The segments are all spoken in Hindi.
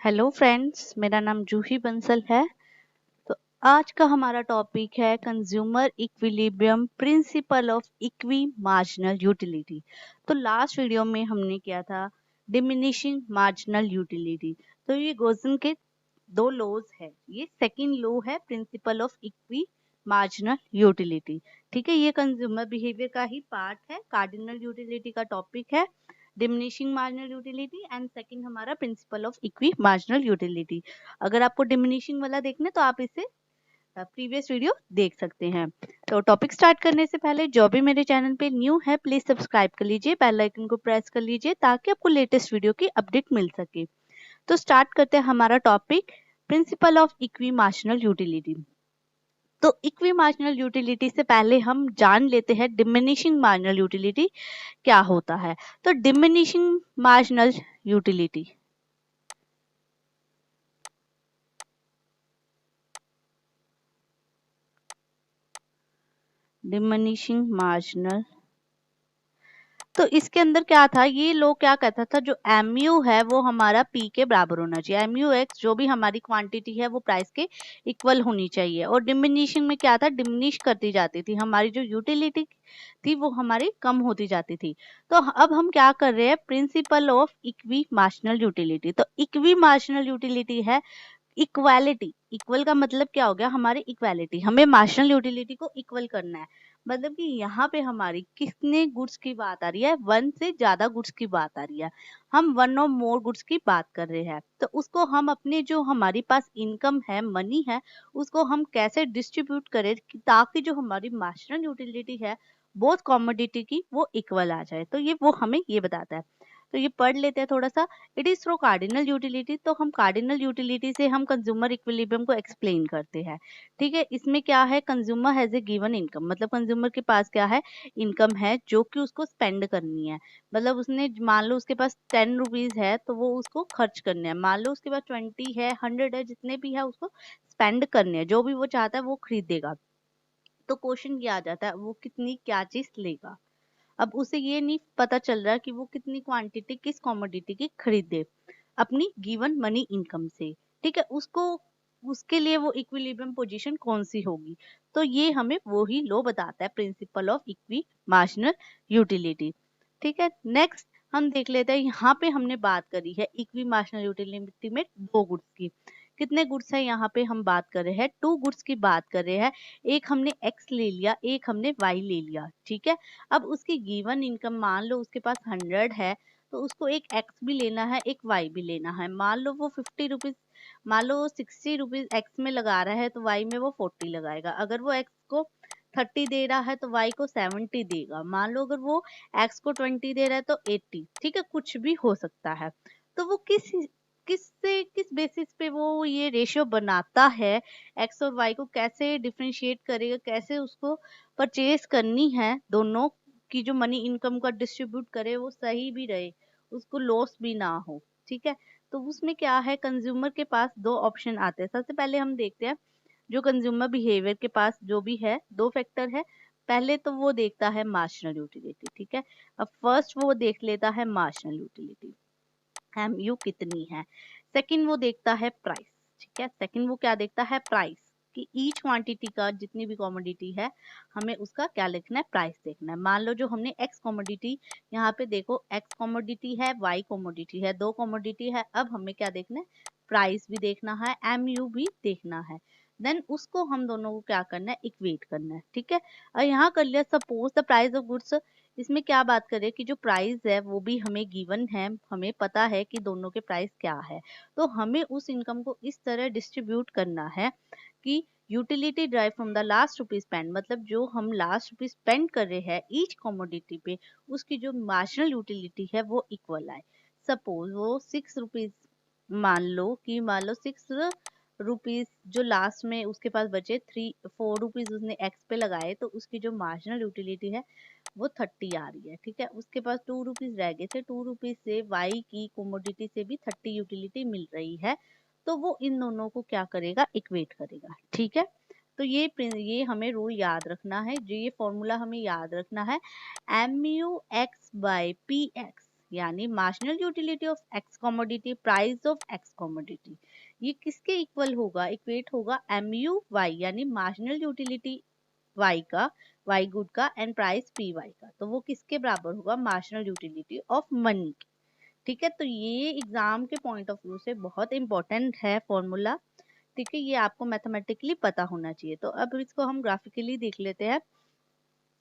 हेलो फ्रेंड्स, मेरा नाम जूही बंसल है। तो आज का हमारा टॉपिक है consumer equilibrium principal of equi marginal utility. तो लास्ट वीडियो में हमने किया था डिमिनिशिंग मार्जिनल यूटिलिटी। तो ये गोजन के दो लॉज है। ये सेकंड लॉ है principle of equi marginal utility. ठीक है, ये कंज्यूमर बिहेवियर का ही पार्ट है। कार्डिनल यूटिलिटी का टॉपिक है diminishing marginal utility and second हमारा principle of equi marginal utility. अगर आपको डिमिनिशिंग वाला देखना है तो आप इसे प्रीवियस वीडियो देख सकते हैं। तो टॉपिक स्टार्ट करने से पहले जो भी मेरे चैनल पे न्यू है प्लीज सब्सक्राइब कर लीजिए, बेल आइकन को प्रेस कर लीजिए ताकि आपको लेटेस्ट वीडियो की अपडेट मिल सके। तो स्टार्ट करते हैं हमारा topic principal of equi marginal utility. तो इक्वी मार्जिनल यूटिलिटी से पहले हम जान लेते हैं डिमिनिशिंग मार्जिनल यूटिलिटी क्या होता है। तो diminishing marginal utility diminishing marginal, तो इसके अंदर क्या था, ये लोग क्या कहता था जो एमयू है वो हमारा पी के बराबर होना चाहिए। एमयू एक्स जो भी हमारी क्वांटिटी है वो प्राइस के इक्वल होनी चाहिए। और डिमिनिशिंग में क्या था, डिमिनिश करती जाती थी हमारी जो यूटिलिटी थी, वो हमारी कम होती जाती थी। तो अब हम क्या कर रहे हैं, principal of equi marginal utility. तो इक्वी मार्जिनल यूटिलिटी है इक्वालिटी। इक्वल का मतलब क्या हो गया, हमारी इक्वालिटी। हमें मार्जिनल यूटिलिटी को इक्वल करना है। मतलब कि यहाँ पे हमारी कितने गुड्स की बात आ रही है, वन से ज्यादा गुड्स की बात आ रही है। हम वन और मोर गुड्स की बात कर रहे हैं। तो उसको हम अपने जो हमारी पास इनकम है, मनी है, उसको हम कैसे डिस्ट्रीब्यूट करें ताकि जो हमारी मार्जिनल यूटिलिटी है बोथ कॉमोडिटी की वो इक्वल आ जाए। तो ये वो हमें ये बताता है। तो ये पढ़ लेते हैं थोड़ा सा। It is through cardinal utility. तो हम कार्डिनल यूटिलिटी से हम कंज्यूमर इक्विलिब्रियम को एक्सप्लेन करते हैं। ठीक है, इसमें क्या है, consumer has a given income. मतलब कंज्यूमर के पास क्या है, इनकम है जो कि उसको स्पेंड करनी है। मतलब उसने मान लो उसके पास 10 रुपीज है तो वो उसको खर्च करने हैं। मान लो उसके पास 20 है, 100 है, जितने भी है उसको स्पेंड करने हैं। जो भी वो चाहता है वो खरीदेगा। तो क्वेश्चन ये आ जाता है वो कितनी क्या चीज लेगा। अब उसे ये नहीं पता चल रहा कि वो कितनी क्वांटिटी किस कमोडिटी की खरीदे अपनी गिवन मनी इनकम से। ठीक है, उसको उसके लिए वो इक्विलिब्रियम पोजीशन कौन सी होगी। तो ये हमें वो ही लो बताता है, principle of equi marginal utility. ठीक है, नेक्स्ट हम देख लेते हैं। यहाँ पे हमने बात करी है इक्वी मार्जिनल यूटिलिटी में दो गुड्स की। कितने गुड्स है यहाँ पे हम बात कर रहे हैं, टू गुड्स की बात कर रहे हैं। एक हमने एक्स ले लिया, एक हमने वाई ले लिया। ठीक है, अब उसकी गिवन इनकम मान लो उसके पास 100 है, तो उसको एक एक्स भी लेना है, एक वाई भी लेना है। मान लो वो 50 रुपीज, मान लो वो 60 रुपीज एक्स में लगा रहा है तो वाई में वो 40 लगाएगा। अगर वो एक्स को 30 दे रहा है तो वाई को 70 देगा। मान लो अगर वो एक्स को 20 दे रहा है तो 80। ठीक है, कुछ भी हो सकता है। तो वो किस बेसिस पे वो ये रेशियो बनाता है, एक्स और वाई को कैसे डिफरेंशिएट करेगा, कैसे उसको परचेज करनी है, दोनों की जो मनी इनकम का डिस्ट्रीब्यूट करे वो सही भी रहे, उसको लॉस भी ना हो। ठीक है, तो उसमें क्या है, कंज्यूमर के पास दो ऑप्शन आते हैं। सबसे पहले हम देखते हैं जो कंज्यूमर बिहेवियर के पास जो भी है, दो फैक्टर है। पहले तो वो देखता है मार्जिनल यूटिलिटी। ठीक है, अब फर्स्ट वो देख लेता है मार्जिनल यूटिलिटी, एमयू कितनी है। सेकंड वो देखता है प्राइस। ठीक है, सेकंड वो क्या देखता है, प्राइस, कि ईच क्वांटिटी का जितनी भी कमोडिटी है हमें उसका क्या लिखना है, प्राइस देखना है। मान लो जो हमने एक्स कमोडिटी, यहाँ पे देखो एक्स कमोडिटी है, वाई कमोडिटी है, दो कमोडिटी है। अब हमें क्या देखना है, प्राइस भी देखना है, एमयू भी देखना है। देन उसको हम दोनों को क्या करना है, इक्वेट करना है। ठीक है, और यहाँ कर लिया suppose the price of goods. इसमें क्या बात करें कि जो प्राइस है वो भी हमें गिवन है, हमें पता है कि दोनों के प्राइस क्या है। तो हमें उस इनकम को इस तरह डिस्ट्रीब्यूट करना है कि utility drive from the last rupees spend, मतलब जो हम लास्ट रुपीज स्पेंड कर रहे हैं ईच कमोडिटी पे, उसकी जो मार्जिनल यूटिलिटी है वो इक्वल आए। सपोज वो 6 रुपीज, मान लो 6 रुपीज जो लास्ट में उसके पास बचे, 4 रुपीज उसने एक्स पे लगाए, तो उसकी जो मार्जिनल यूटिलिटी है वो 30 आ रही है। ठीक है, उसके पास 2 रुपीज रह गए थे, 2 रुपीज से वाई की कोमोडिटी से भी 30 यूटिलिटी मिल रही है। तो वो इन दोनों को क्या करेगा, इक्वेट करेगा। ठीक है, तो ये हमें रूल याद रखना है, जो ये फॉर्मूला हमें याद रखना है, M U X by P X यानी marginal utility of X commodity price of X commodity, ये किसके इक्वल होगा, इक्वेट होगा MU वाई यानी मार्जिनल यूटिलिटी वाई का, वाई गुड का एंड प्राइस पी वाई का, तो वो किसके बराबर होगा, मार्जिनल यूटिलिटी ऑफ मनी। ठीक है, तो ये एग्जाम के पॉइंट ऑफ व्यू से बहुत इंपॉर्टेंट है फॉर्मूला। ठीक है, ये आपको मैथमेटिकली पता होना चाहिए। तो अब इसको हम ग्राफिकली देख लेते हैं।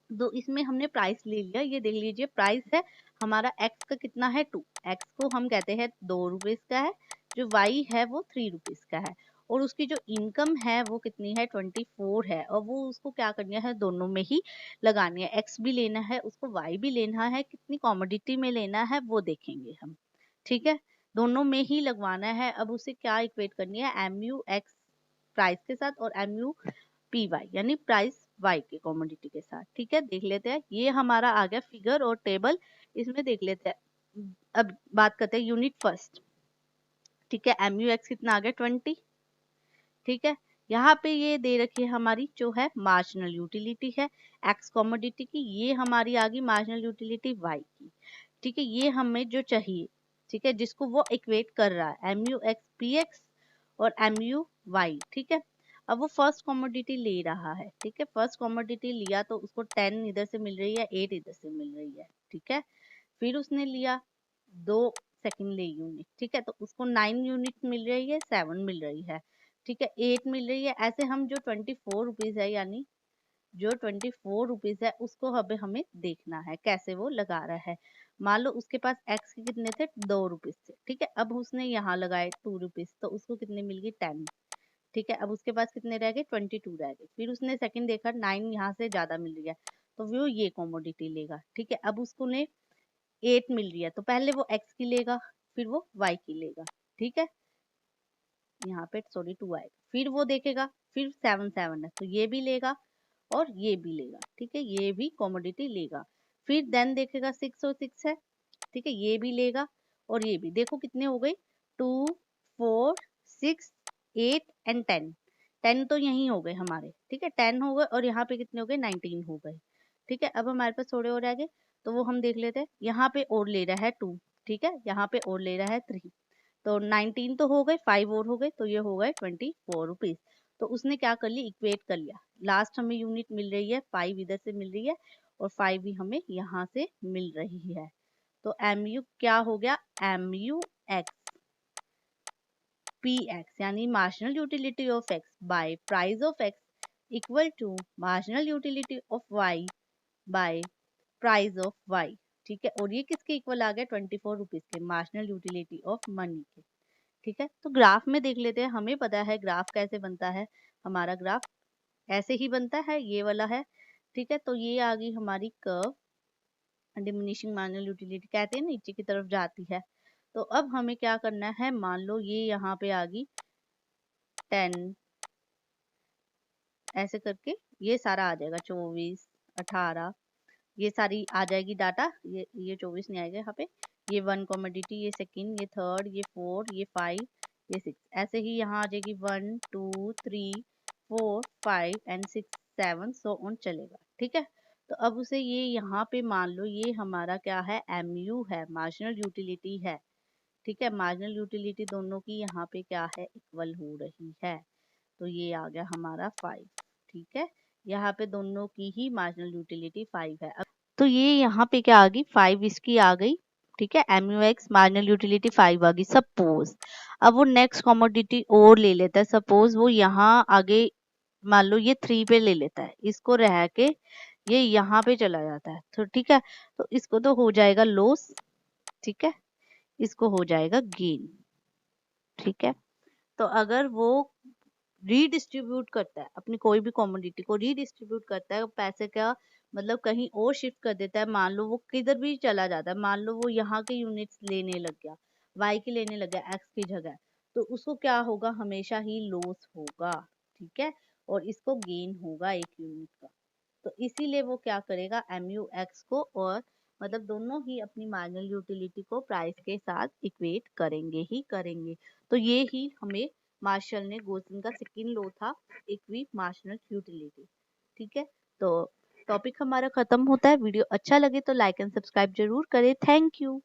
तो इसमें हमने प्राइस ले लिया, ये देख लीजिए प्राइस है हमारा एक्स का कितना है 2, एक्स को हम कहते हैं 2 रुपीज का है, जो वाई है वो 3 रुपीज का है, और उसकी जो इनकम है वो कितनी है 24 है, और वो उसको क्या करना है, दोनों में ही लगानी है, एक्स भी लेना है उसको, वाई भी लेना है, कितनी कॉमोडिटी में लेना है वो देखेंगे हम। ठीक है, दोनों में ही लगवाना है। अब उसे क्या इक्वेट करनी है, MU एक्स प्राइस के साथ और MU पी वाई यानी प्राइस वाई के कॉमोडिटी के साथ। ठीक है, देख लेते हैं, ये हमारा आ गया फिगर और टेबल, इसमें देख लेते हैं। अब बात करते हैं यूनिट फर्स्ट। ठीक है, MU एक्स कितना आ गया 20। ठीक है, यहाँ पे ये दे रखी है हमारी जो है मार्जिनल यूटिलिटी है एक्स कॉमोडिटी की, ये हमारी आ गई मार्जिनल यूटिलिटी वाई की। ठीक है, ये हमें जो चाहिए, ठीक है, जिसको वो इक्वेट कर रहा है MU एक्स पी एक्स और MU वाई। ठीक है, अब वो फर्स्ट कॉमोडिटी ले रहा है। ठीक है, फर्स्ट कॉमोडिटी लिया तो उसको 10 इधर से मिल रही है, 8 इधर से मिल रही है। ठीक है, फिर उसने लिया 2 सेकंड ले यूनिट। ठीक है, तो उसको 9 यूनिट मिल रही है, 7 मिल रही है। ठीक है, 8 मिल रही है, ऐसे हम जो 24 रुपीज है यानी जो 24 रुपीज है उसको अब हमें देखना है कैसे वो लगा रहा है। मान लो उसके पास एक्स के कितने थे 2 रुपीज थे। ठीक है, अब उसने यहाँ लगाए 2 रुपीज, तो उसको कितने मिल गई 10। ठीक है, अब उसके पास कितने रह गए 22 रह गए। फिर उसने सेकंड देखा 9 यहाँ से ज्यादा मिल रही है, तो वो ये कॉमोडिटी लेगा। ठीक है, अब उसको ने 8 मिल रही है, तो पहले वो एक्स की लेगा फिर वो वाई की लेगा। ठीक है, यहाँ पे सॉरी 2 आएगा, फिर वो देखेगा, फिर 7 7 है तो ये भी लेगा और ये भी लेगा। ठीक है, ये भी कॉमोडिटी लेगा। फिर देन देखेगा 6 और 6 है। ठीक है, ये भी लेगा और ये भी, देखो कितने हो गए 2 4 6 8 एंड 10। 10 तो यही हो गए हमारे। ठीक है, 10 हो गए और यहाँ पे कितने हो गए 19 हो गए। ठीक है, अब हमारे पास थोड़े और रह गए, तो वो हम देख लेते हैं। यहाँ पे और ले रहा है 2, ठीक है, यहाँ पे और ले रहा है 3, तो 19 तो हो गए, 5 और हो गए, तो ये हो गए 24 रुपीज। तो उसने क्या कर लिया, इक्वेट कर लिया। लास्ट हमें यूनिट मिल रही है 5 इधर से मिल रही है और 5 भी हमें यहाँ से मिल रही है। तो MU क्या हो गया, MU एक्स पी एक्स यानी marginal utility of X by price of X equal to marginal utility of Y by price of Y. ठीक है, और ये किसके इक्वल आ गया 24 रुपीज के, मार्जिनल यूटिलिटी ऑफ मनी के। ठीक है, तो ग्राफ में देख लेते हैं, हमें पता है ग्राफ कैसे बनता है, हमारा ग्राफ ऐसे ही बनता है, ये वाला है। ठीक है, तो ये आ गई हमारी कर्व, डिमिनिशिंग मार्जिनल यूटिलिटी कहते हैं नीचे की तरफ जाती है। तो अब हमें क्या करना है, मान लो ये यहाँ पे आ गई 10, ऐसे करके ये सारा आ जाएगा 24 18, ये सारी आ जाएगी डाटा, ये 24 नहीं आएगा यहाँ पे, ये 1 कॉमोडिटी, ये सेकंड, ये थर्ड, ये 4, ये 5, ये 6, ऐसे ही यहाँ आ जाएगी 1 2 3 4 5 एंड 6 7 सो ऑन चलेगा। ठीक है, तो अब उसे ये यहाँ पे मान लो ये हमारा क्या है MU है, मार्जिनल यूटिलिटी है। ठीक है, मार्जिनल यूटिलिटी दोनों की यहाँ पे क्या है इक्वल हो रही है, तो ये आ गया हमारा 5। ठीक है, यहाँ पे दोनों की ही मार्जिनल यूटिलिटी 5 है। तो ये यहाँ पे क्या आ गई 5 इसकी आ गई। ठीक है, MU एक्स मार्जिनल यूटिलिटी 5 आ गई। सपोज अब वो नेक्स्ट कमोडिटी और ले लेता है, सपोज वो यहाँ आगे मान लो ये 3 पे ले लेता है, इसको रह के ये यहाँ पे चला जाता है, तो ठीक है, तो इसको तो हो जाएगा लॉस। ठीक है, इसको हो जाएगा गेन। ठीक है, तो अगर वो रीडिस्ट्रीब्यूट करता है अपनी कोई भी कमोडिटी को, रीडिस्ट्रीब्यूट करता है पैसे का, मतलब कहीं और शिफ्ट कर देता है, मान लो वो किधर भी चला जाता है, मान लो वो यहाँ के यूनिट्स लेने लग गया, वाई के लेने लग गया एक्स की जगह, तो उसको क्या होगा, हमेशा ही लॉस होगा। ठीक है, और इसको गेन होगा 1 यूनिट का। तो इसीलिए वो क्या करेगा MU एक्स को और मतलब दोनों ही अपनी मार्जिनल यूटिलिटी को प्राइस के साथ इक्वेट करेंगे ही करेंगे। तो ये ही हमें मार्शल ने गोल्सन का सेकंड लॉ था, इक्वी मार्जिनल यूटिलिटी। ठीक है, तो टॉपिक हमारा खत्म होता है। वीडियो अच्छा लगे तो लाइक एंड सब्सक्राइब जरूर करें। Thank you.